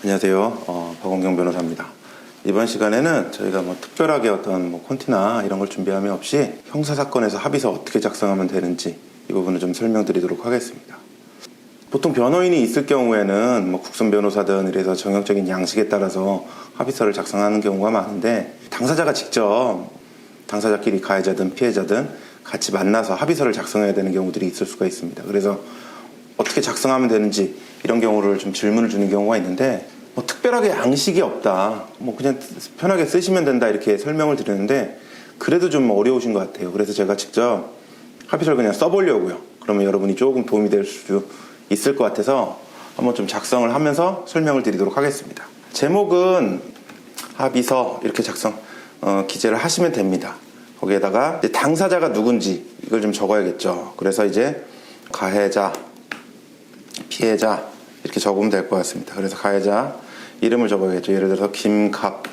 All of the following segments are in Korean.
안녕하세요. 박원경 변호사입니다. 이번 시간에는 저희가 특별하게 어떤 콘티나 이런 걸 준비함이 없이 형사사건에서 합의서 어떻게 작성하면 되는지 이 부분을 좀 설명드리도록 하겠습니다. 보통 변호인이 있을 경우에는 국선 변호사든 이래서 정형적인 양식에 따라서 합의서를 작성하는 경우가 많은데, 당사자가 직접 당사자끼리 가해자든 피해자든 같이 만나서 합의서를 작성해야 되는 경우들이 있을 수가 있습니다. 그래서 어떻게 작성하면 되는지 이런 경우를 좀 질문을 주는 경우가 있는데, 특별하게 양식이 없다, 그냥 편하게 쓰시면 된다 이렇게 설명을 드리는데, 그래도 좀 어려우신 것 같아요. 그래서 제가 직접 합의서를 그냥 써보려고요. 그러면 여러분이 조금 도움이 될 수 있을 것 같아서 한번 좀 작성을 하면서 설명을 드리도록 하겠습니다. 제목은 합의서 이렇게 기재를 하시면 됩니다. 거기에다가 이제 당사자가 누군지 이걸 좀 적어야겠죠. 그래서 이제 가해자, 피해자 이렇게 적으면 될 것 같습니다. 그래서 가해자 이름을 적어야겠죠. 예를 들어서 김갑동이라고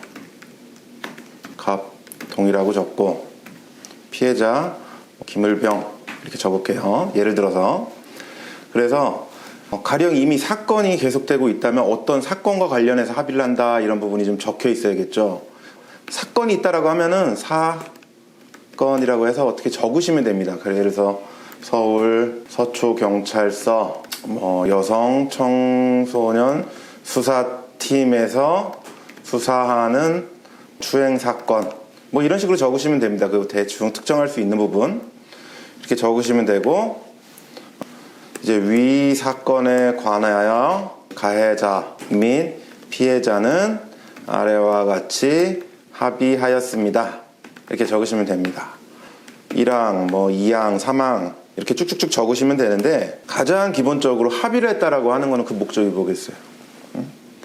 적고, 피해자 김을병 이렇게 적을게요. 예를 들어서. 그래서 가령 이미 사건이 계속되고 있다면 어떤 사건과 관련해서 합의를 한다 이런 부분이 좀 적혀 있어야겠죠. 사건이 있다라고 하면은 사건이라고 해서 어떻게 적으시면 됩니다. 예를 들어서 서울 서초경찰서 여성 청소년 수사팀에서 수사하는 추행사건 이런 식으로 적으시면 됩니다. 그 대충 특정할 수 있는 부분 이렇게 적으시면 되고, 이제 위 사건에 관하여 가해자 및 피해자는 아래와 같이 합의하였습니다. 이렇게 적으시면 됩니다. 1항, 2항, 3항 이렇게 쭉쭉쭉 적으시면 되는데, 가장 기본적으로 합의를 했다라고 하는 거는 그 목적이 뭐겠어요?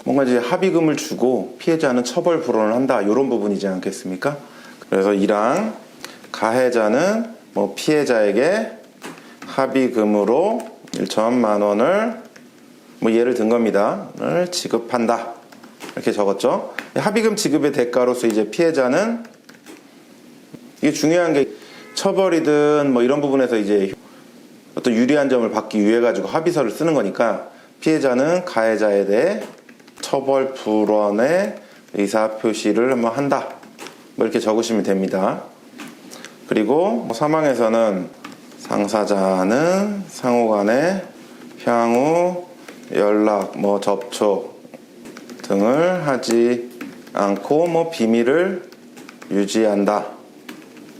뭔가 이제 합의금을 주고 피해자는 처벌 불원을 한다, 이런 부분이지 않겠습니까? 그래서 1항, 가해자는 피해자에게 합의금으로 1천만 원을 예를 든 겁니다. 를 지급한다. 이렇게 적었죠. 합의금 지급의 대가로서 이제 피해자는, 이게 중요한 게 처벌이든 이런 부분에서 이제 어떤 유리한 점을 받기 위해 가지고 합의서를 쓰는 거니까, 피해자는 가해자에 대해 처벌 불원의 의사표시를 한번 한다, 이렇게 적으시면 됩니다. 그리고 사망에서는 당사자는 상호간에 향후 연락, 접촉 등을 하지 않고 비밀을 유지한다,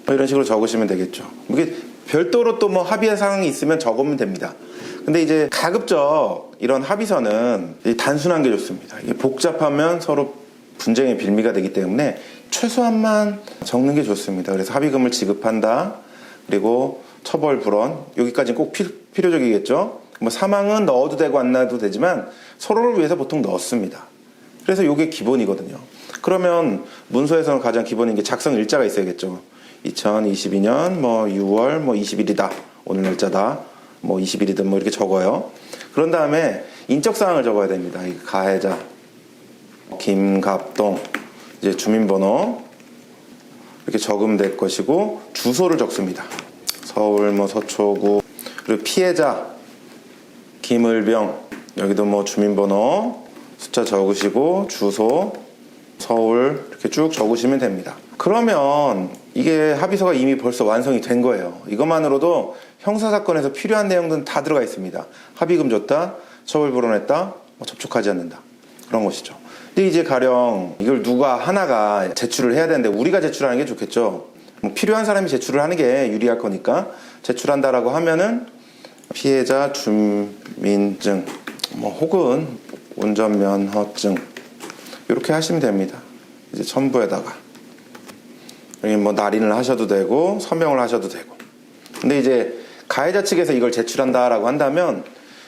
이런 식으로 적으시면 되겠죠. 이게 별도로 또 합의의 사항이 있으면 적으면 됩니다. 근데 이제 가급적 이런 합의서는 단순한 게 좋습니다. 이게 복잡하면 서로 분쟁의 빌미가 되기 때문에 최소한만 적는 게 좋습니다. 그래서 합의금을 지급한다, 그리고 처벌 불원, 여기까지는 꼭 필요적이겠죠. 사망은 넣어도 되고 안 넣어도 되지만 서로를 위해서 보통 넣습니다. 그래서 이게 기본이거든요. 그러면 문서에서는 가장 기본인 게 작성 일자가 있어야겠죠. 2022년 6월 20일이다. 오늘 날짜다. 20일이든 이렇게 적어요. 그런 다음에 인적사항을 적어야 됩니다. 가해자 김갑동, 이제 주민번호 이렇게 적으면 될 것이고, 주소를 적습니다. 서울 서초구. 그리고 피해자 김을병, 여기도 주민번호 숫자 적으시고 주소 서울 이렇게 쭉 적으시면 됩니다. 그러면 이게 합의서가 이미 벌써 완성이 된 거예요. 이것만으로도 형사사건에서 필요한 내용들은 다 들어가 있습니다. 합의금 줬다, 처벌 불원했다, 접촉하지 않는다, 그런 것이죠. 근데 이제 가령 이걸 누가 하나가 제출을 해야 되는데 우리가 제출하는 게 좋겠죠. 필요한 사람이 제출을 하는 게 유리할 거니까 제출한다라고 하면은 피해자 주민증 혹은 운전면허증 이렇게 하시면 됩니다. 이제 첨부에다가 여기 날인을 하셔도 되고 서명을 하셔도 되고. 근데 이제 가해자 측에서 이걸 제출한다라고 한다면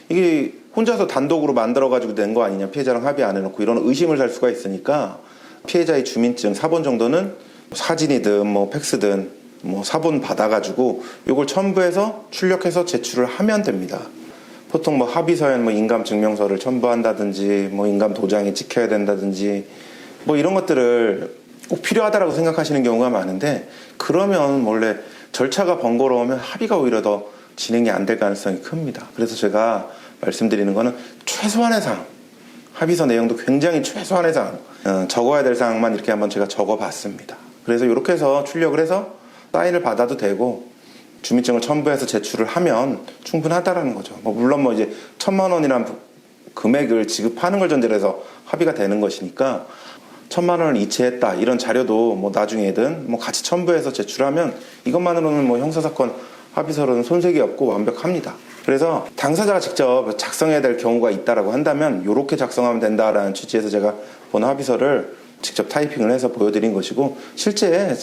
이게 혼자서 단독으로 만들어가지고 낸 거 아니냐, 피해자랑 합의 안 해놓고, 이런 의심을 살 수가 있으니까 피해자의 주민증 사본 정도는 사진이든 팩스든 사본 받아가지고 이걸 첨부해서 출력해서 제출을 하면 됩니다. 보통 합의서엔 인감증명서를 첨부한다든지 인감도장이 찍혀야 된다든지 이런 것들을 꼭 필요하다라고 생각하시는 경우가 많은데, 그러면 원래 절차가 번거로우면 합의가 오히려 더 진행이 안 될 가능성이 큽니다. 그래서 제가 말씀드리는 거는 최소한의 사항, 합의서 내용도 굉장히 최소한의 사항, 적어야 될 사항만 이렇게 한번 제가 적어봤습니다. 그래서 이렇게 해서 출력을 해서 사인을 받아도 되고 주민증을 첨부해서 제출을 하면 충분하다라는 거죠. 물론 이제 1,000만 원이라는 금액을 지급하는 걸 전제로 해서 합의가 되는 것이니까 1,000만 원을 이체했다 이런 자료도 나중에든 같이 첨부해서 제출하면 이것만으로는 형사사건 합의서로는 손색이 없고 완벽합니다. 그래서 당사자가 직접 작성해야 될 경우가 있다라고 한다면 이렇게 작성하면 된다라는 취지에서 제가 본 합의서를 직접 타이핑을 해서 보여드린 것이고, 실제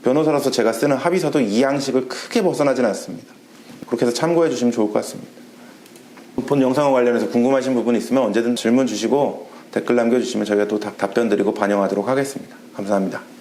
변호사로서 제가 쓰는 합의서도 이 양식을 크게 벗어나지는 않습니다. 그렇게 해서 참고해 주시면 좋을 것 같습니다. 본 영상과 관련해서 궁금하신 부분이 있으면 언제든 질문 주시고 댓글 남겨주시면 저희가 또 답변 드리고 반영하도록 하겠습니다. 감사합니다.